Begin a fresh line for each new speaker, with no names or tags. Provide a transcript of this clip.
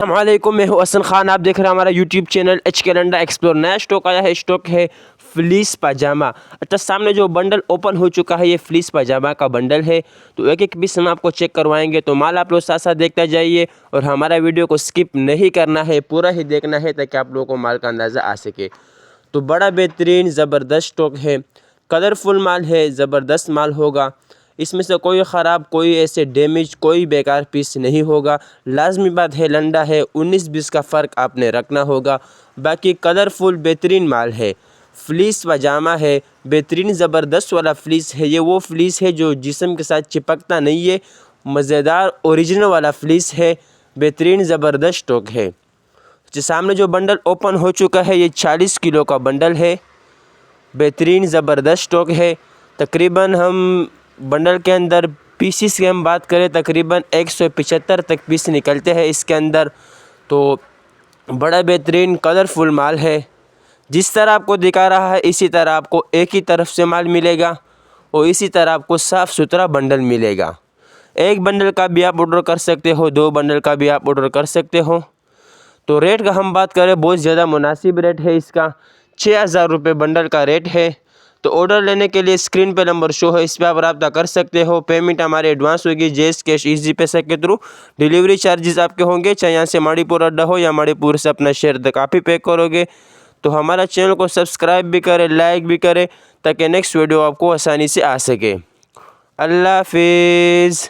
अस्सलामुअलैकुम, मैं हूं हसन खान। आप देख रहे हैं हमारा यूट्यूब चैनल एच के लंडा एक्सप्लोर। नया स्टॉक आया है, स्टॉक है फ्लीस पजामा। अच्छा, सामने जो बंडल ओपन हो चुका है ये फ्लीस पजामा का बंडल है। तो एक एक पीस हम आपको चेक करवाएंगे, तो माल आप लोग साथ साथ देखते जाइए और हमारा वीडियो को स्किप नहीं करना है, पूरा ही देखना है ताकि आप लोगों को माल का अंदाज़ा आ सके। तो बड़ा बेहतरीन ज़बरदस्त स्टॉक है, कलरफुल माल है, ज़बरदस्त माल होगा। इसमें से कोई ख़राब, कोई ऐसे डैमेज, कोई बेकार पीस नहीं होगा। लाजमी बात है, लंडा है, 19-20 का फ़र्क आपने रखना होगा। बाकी कलरफुल बेहतरीन माल है, फ्लीस पजामा है, बेहतरीन ज़बरदस्त वाला फ्लीस है। ये वो फ्लीस है जो जिस्म के साथ चिपकता नहीं है, मज़ेदार ओरिजिनल वाला फ्लीस है, बेहतरीन ज़बरदस्त स्टॉक है। जो सामने जो बंडल ओपन हो चुका है ये 40 किलो का बंडल है, बेहतरीन ज़बरदस्त स्टॉक है। तकरीबन हम बंडल के अंदर पीसीस की हम बात करें, तकरीबन 175 तक पीस निकलते हैं इसके अंदर। तो बड़ा बेहतरीन कलरफुल माल है। जिस तरह आपको दिखा रहा है इसी तरह आपको एक ही तरफ से माल मिलेगा और इसी तरह आपको साफ़ सुथरा बंडल मिलेगा। एक बंडल का भी आप ऑर्डर कर सकते हो, 2 बंडल का भी आप ऑर्डर कर सकते हो। तो रेट का हम बात करें, बहुत ज़्यादा मुनासिब रेट है इसका, 6000 रुपये बंडल का रेट है। तो ऑर्डर लेने के लिए स्क्रीन पे नंबर शो है, इस पर आप रब्ता कर सकते हो। पेमेंट हमारे एडवांस होगी, जैस कैश ईजी पैसे के थ्रू। डिलीवरी चार्जेस आपके होंगे, चाहे यहाँ से मणिपुर अड्डा हो या मणिपुर से अपना शहर तक आप ही पे करोगे। तो हमारा चैनल को सब्सक्राइब भी करें, लाइक भी करें ताकि नेक्स्ट वीडियो आपको आसानी से आ सके। अल्लाह हाफिज़।